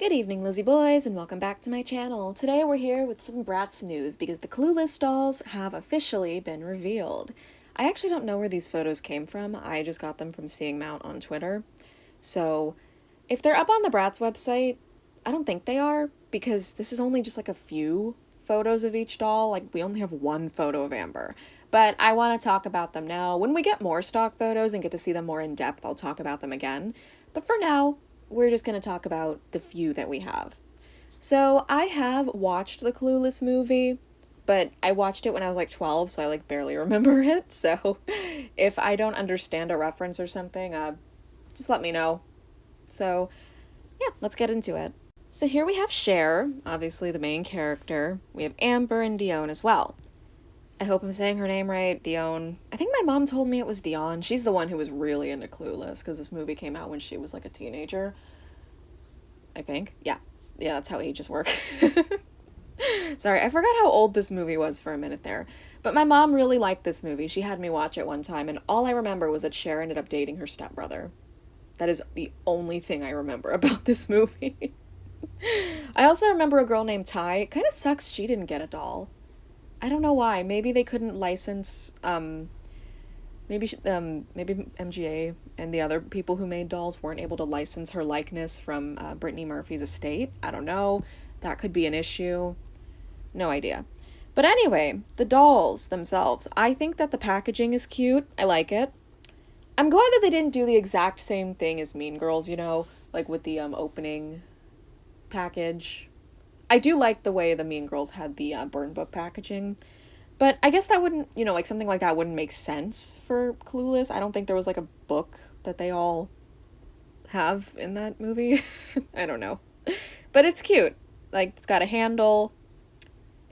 Good evening, Lizzie boys, and welcome back to my channel. Today we're here with some Bratz news because the Clueless dolls have officially been revealed. I actually don't know where these photos came from. I just got them from seeing them out on Twitter. So if they're up on the Bratz website, I don't think they are because this is only just like a few photos of each doll. Like we only have one photo of Amber. But I want to talk about them now. When we get more stock photos and get to see them more in depth, I'll talk about them again. But for now, we're just going to talk about the few that we have. So I have watched the Clueless movie, but I watched it when I was like 12, so I like barely remember it. So if I don't understand a reference or something, just let me know. So yeah, let's get into it. So here we have Cher, obviously the main character. We have Amber and Dionne as well. I hope I'm saying her name right, Dionne. I think my mom told me it was Dionne. She's the one who was really into Clueless because this movie came out when she was like a teenager. I think. Yeah, that's how ages work. Sorry, I forgot how old this movie was for a minute there. But my mom really liked this movie. She had me watch it one time, and all I remember was that Cher ended up dating her stepbrother. That is the only thing I remember about this movie. I also remember a girl named Ty. It kind of sucks she didn't get a doll. I don't know why. Maybe they couldn't license, maybe MGA and the other people who made dolls weren't able to license her likeness from Brittany Murphy's estate. I don't know. That could be an issue. No idea. But anyway, the dolls themselves. I think that the packaging is cute. I like it. I'm glad that they didn't do the exact same thing as Mean Girls, you know, like with the opening package. I do like the way the Mean Girls had the burn book packaging, but I guess that wouldn't, you know, like something like that wouldn't make sense for Clueless. I don't think there was like a book that they all have in that movie. I don't know, but it's cute. Like it's got a handle,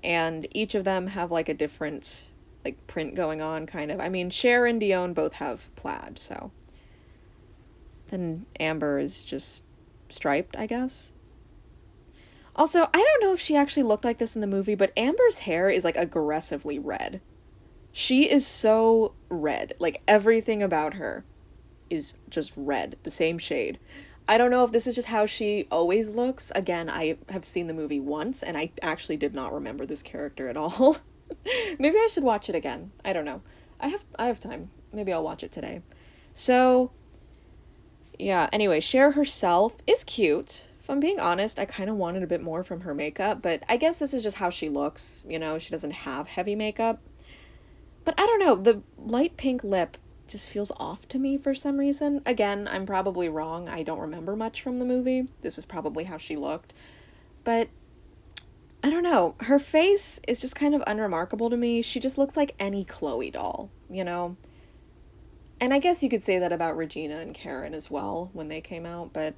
and each of them have like a different like print going on, kind of. I mean, Cher and Dionne both have plaid, so then Amber is just striped, I guess. Also, I don't know if she actually looked like this in the movie, but Amber's hair is, like, aggressively red. She is so red. Like, everything about her is just red, the same shade. I don't know if this is just how she always looks. Again, I have seen the movie once, and I actually did not remember this character at all. Maybe I should watch it again. I don't know. I have time. Maybe I'll watch it today. So, yeah, anyway, Cher herself is cute. If I'm being honest, I kind of wanted a bit more from her makeup, but I guess this is just how she looks, you know, she doesn't have heavy makeup. But I don't know, the light pink lip just feels off to me for some reason. Again, I'm probably wrong, I don't remember much from the movie. This is probably how she looked. But I don't know, her face is just kind of unremarkable to me. She just looks like any Chloe doll, you know? And I guess you could say that about Regina and Karen as well when they came out, but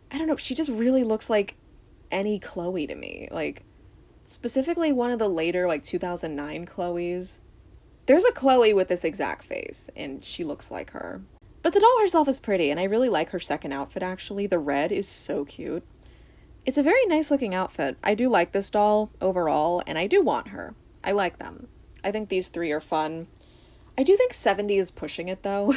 I don't know, she just really looks like any Chloe to me. Like, specifically one of the later, like, 2009 Chloes. There's a Chloe with this exact face, and she looks like her. But the doll herself is pretty, and I really like her second outfit, actually. The red is so cute. It's a very nice-looking outfit. I do like this doll overall, and I do want her. I like them. I think these three are fun. I do think 70 is pushing it, though.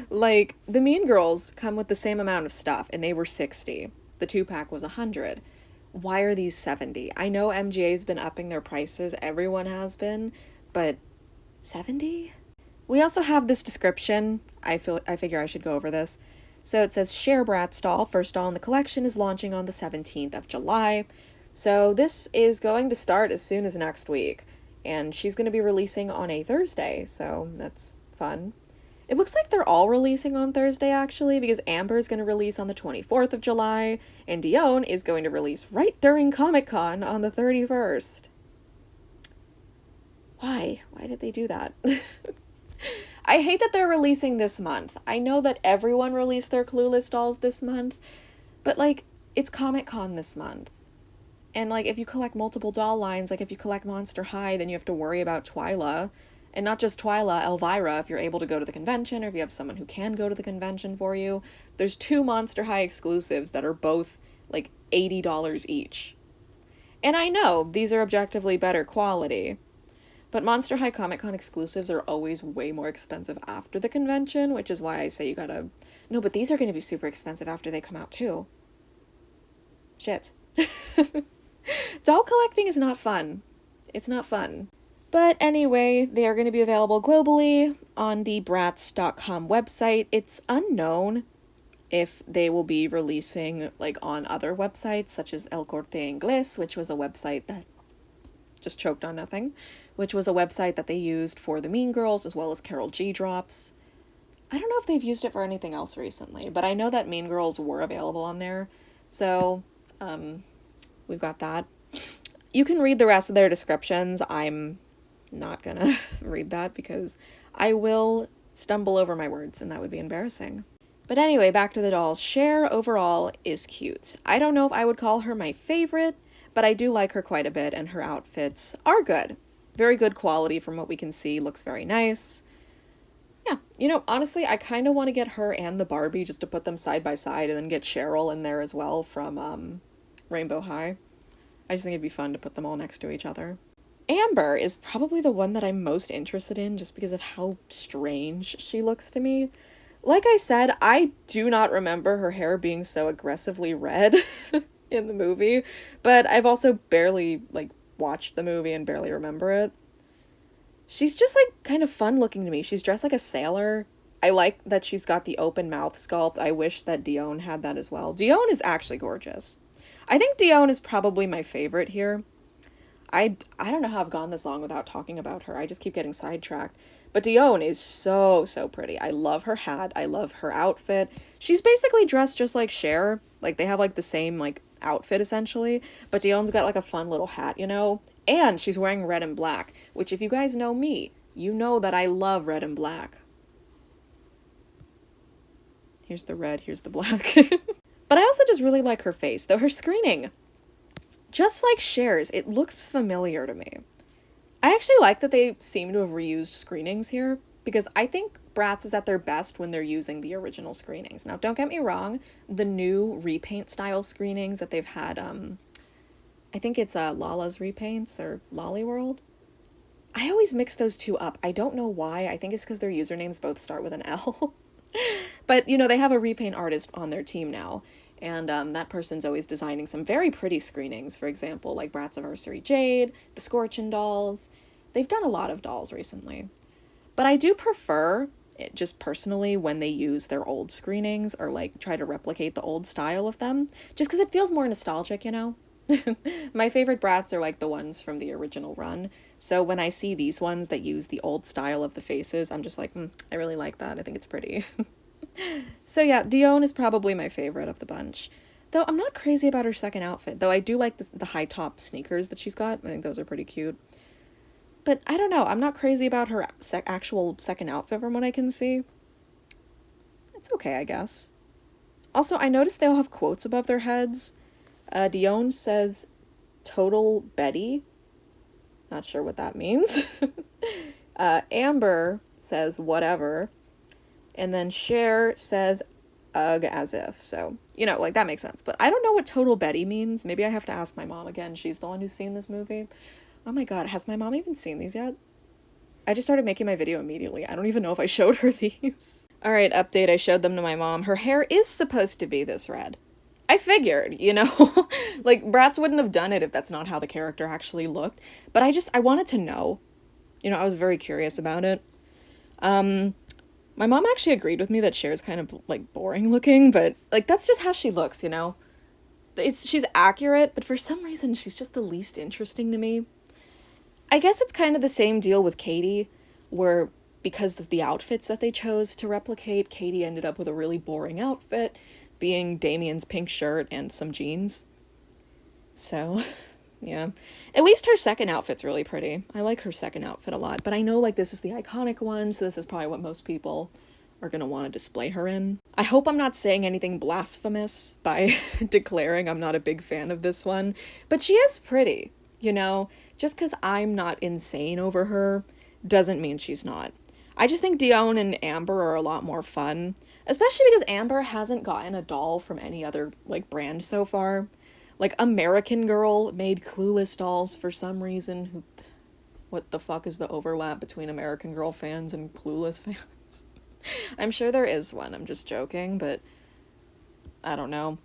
Like, the Mean Girls come with the same amount of stuff, and they were 60. The 2-pack was 100. Why are these 70? I know MGA's been upping their prices, everyone has been, but 70? We also have this description. I figure I should go over this. So it says, Cher Bratz doll, first doll in the collection, is launching on the 17th of July. So this is going to start as soon as next week, and she's going to be releasing on a Thursday, so that's fun. It looks like they're all releasing on Thursday, actually, because Amber is going to release on the 24th of July, and Dionne is going to release right during Comic-Con on the 31st. Why? Why did they do that? I hate that they're releasing this month. I know that everyone released their Clueless dolls this month, but, like, it's Comic-Con this month. And, like, if you collect multiple doll lines, like, if you collect Monster High, then you have to worry about Twyla. And not just Twyla, Elvira, if you're able to go to the convention, or if you have someone who can go to the convention for you. There's 2 Monster High exclusives that are both, like, $80 each. And I know, these are objectively better quality. But Monster High Comic-Con exclusives are always way more expensive after the convention, which is why I say you gotta... No, but these are gonna be super expensive after they come out, too. Shit. Doll collecting is not fun. It's not fun. But anyway, they are going to be available globally on the Bratz.com website. It's unknown if they will be releasing like on other websites such as El Corte Inglés, which was a website that just choked on nothing, which was a website that they used for the Mean Girls as well as Carol G drops. I don't know if they've used it for anything else recently, but I know that Mean Girls were available on there. So, we've got that. You can read the rest of their descriptions. I'm not gonna read that because I will stumble over my words and that would be embarrassing. But anyway, back to the dolls. Cher overall is cute. I don't know if I would call her my favorite, but I do like her quite a bit and her outfits are good. Very good quality from what we can see. Looks very nice. Yeah, you know, honestly, I kind of want to get her and the Barbie just to put them side by side and then get Cheryl in there as well from Rainbow High. I just think it'd be fun to put them all next to each other. Amber is probably the one that I'm most interested in just because of how strange she looks to me. Like I said, I do not remember her hair being so aggressively red in the movie, but I've also barely, like, watched the movie and barely remember it. She's just, like, kind of fun looking to me. She's dressed like a sailor. I like that she's got the open mouth sculpt. I wish that Dionne had that as well. Dionne is actually gorgeous. I think Dionne is probably my favorite here. I don't know how I've gone this long without talking about her. I just keep getting sidetracked. But Dionne is so, so pretty. I love her hat. I love her outfit. She's basically dressed just like Cher. Like, they have, like, the same, like, outfit, essentially. But Dionne's got, like, a fun little hat, you know? And she's wearing red and black, which, if you guys know me, you know that I love red and black. Here's the red, here's the black. But I also just really like her face, though her screening, just like Cher's, it looks familiar to me. I actually like that they seem to have reused screenings here, because I think Bratz is at their best when they're using the original screenings. Now, don't get me wrong, the new repaint style screenings that they've had, I think it's Lala's Repaints or Lolly World. I always mix those two up. I don't know why. I think it's because their usernames both start with an L. But, you know, they have a repaint artist on their team now, and that person's always designing some very pretty screenings, for example, like Bratziversary Jade, the Scorchin dolls. They've done a lot of dolls recently. But I do prefer, it just personally, when they use their old screenings or, like, try to replicate the old style of them, just because it feels more nostalgic, you know? My favorite Bratz are, like, the ones from the original run, so when I see these ones that use the old style of the faces, I'm just like, I really like that. I think it's pretty. So yeah, Dionne is probably my favorite of the bunch. Though I'm not crazy about her second outfit, though I do like the high top sneakers that she's got. I think those are pretty cute. But I don't know, I'm not crazy about her actual second outfit from what I can see. It's okay, I guess. Also, I noticed they all have quotes above their heads. Dionne says, "Total Betty." Not sure what that means. Amber says, "Whatever." And then Cher says, "Ugh, as if." So, you know, like, that makes sense. But I don't know what Total Betty means. Maybe I have to ask my mom again. She's the one who's seen this movie. Oh my god, has my mom even seen these yet? I just started making my video immediately. I don't even know if I showed her these. Alright, update. I showed them to my mom. Her hair is supposed to be this red. I figured, you know? Like, Bratz wouldn't have done it if that's not how the character actually looked. But I wanted to know. You know, I was very curious about it. My mom actually agreed with me that Cher's kind of, like, boring looking, but, like, that's just how she looks, you know? She's accurate, but for some reason she's just the least interesting to me. I guess it's kind of the same deal with Katie, where because of the outfits that they chose to replicate, Katie ended up with a really boring outfit, being Damien's pink shirt and some jeans. So, yeah. At least her second outfit's really pretty. I like her second outfit a lot, but I know, like, this is the iconic one, so this is probably what most people are gonna want to display her in. I hope I'm not saying anything blasphemous by declaring I'm not a big fan of this one, but she is pretty, you know? Just because I'm not insane over her doesn't mean she's not. I just think Dionne and Amber are a lot more fun, especially because Amber hasn't gotten a doll from any other, like, brand so far. Like, American Girl made Clueless dolls for some reason. What the fuck is the overlap between American Girl fans and Clueless fans? I'm sure there is one, I'm just joking, but I don't know.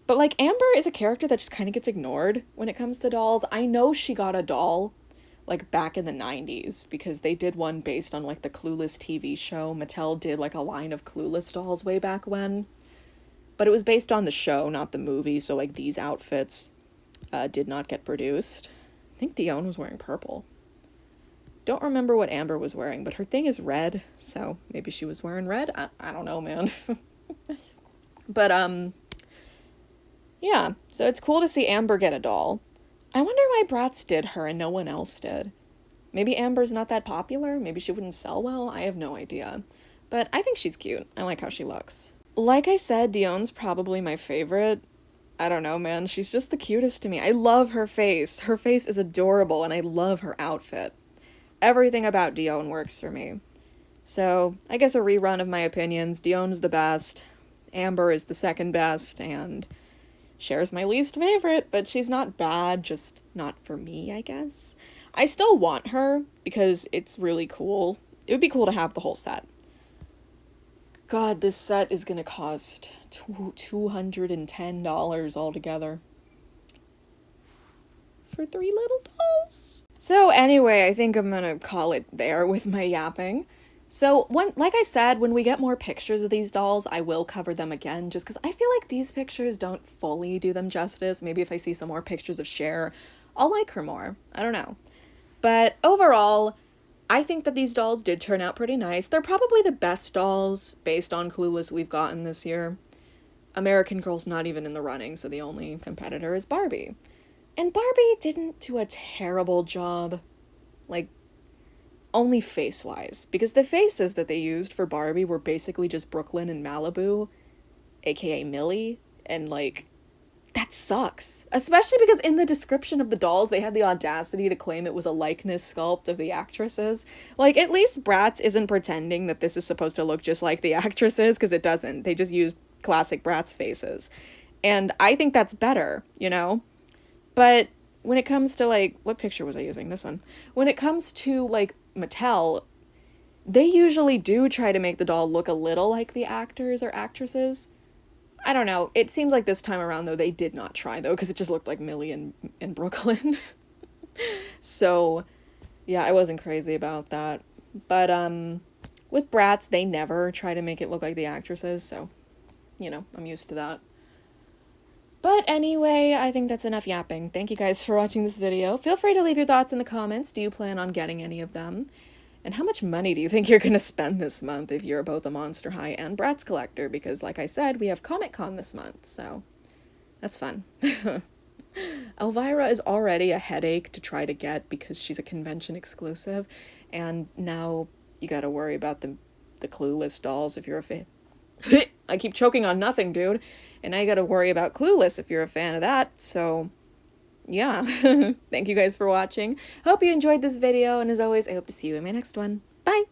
But, like, Amber is a character that just kind of gets ignored when it comes to dolls. I know she got a doll, like, back in the 90s, because they did one based on, like, the Clueless TV show. Mattel did, like, a line of Clueless dolls way back when. But it was based on the show, not the movie, so, like, these outfits did not get produced. I think Dionne was wearing purple. Don't remember what Amber was wearing, but her thing is red, so maybe she was wearing red? I don't know, man. But, yeah, so it's cool to see Amber get a doll. I wonder why Bratz did her and no one else did. Maybe Amber's not that popular? Maybe she wouldn't sell well? I have no idea. But I think she's cute. I like how she looks. Like I said, Dionne's probably my favorite. I don't know, man. She's just the cutest to me. I love her face. Her face is adorable, and I love her outfit. Everything about Dionne works for me. So, I guess a rerun of my opinions. Dionne's the best. Amber is the second best, and Cher's my least favorite, but she's not bad, just not for me, I guess. I still want her, because it's really cool. It would be cool to have the whole set. God, this set is gonna cost $210 altogether. For 3 little dolls. So anyway, I think I'm gonna call it there with my yapping. So, like I said, when we get more pictures of these dolls, I will cover them again, just because I feel like these pictures don't fully do them justice. Maybe if I see some more pictures of Cher, I'll like her more. I don't know. But overall, I think that these dolls did turn out pretty nice. They're probably the best dolls based on Clueless we've gotten this year. American Girl's not even in the running, so the only competitor is Barbie. And Barbie didn't do a terrible job, like, only face-wise, because the faces that they used for Barbie were basically just Brooklyn and Malibu, aka Millie, and, like, that sucks. Especially because in the description of the dolls, they had the audacity to claim it was a likeness sculpt of the actresses. Like, at least Bratz isn't pretending that this is supposed to look just like the actresses, because it doesn't. They just used classic Bratz faces. And I think that's better, you know? But when it comes to, like, what picture was I using? This one. When it comes to, like, Mattel, they usually do try to make the doll look a little like the actors or actresses. I don't know. It seems like this time around, though, they did not try, though, because it just looked like Millie and Brooklyn. So, yeah, I wasn't crazy about that. But, with Bratz, they never try to make it look like the actresses, so, you know, I'm used to that. But anyway, I think that's enough yapping. Thank you guys for watching this video. Feel free to leave your thoughts in the comments. Do you plan on getting any of them? And how much money do you think you're gonna spend this month if you're both a Monster High and Bratz collector? Because like I said, we have Comic-Con this month, so that's fun. Elvira is already a headache to try to get because she's a convention exclusive, and now you gotta worry about the Clueless dolls if you're a fan. I keep choking on nothing, dude. And now you gotta worry about Clueless if you're a fan of that, so yeah. Thank you guys for watching. Hope you enjoyed this video, and as always, I hope to see you in my next one. Bye!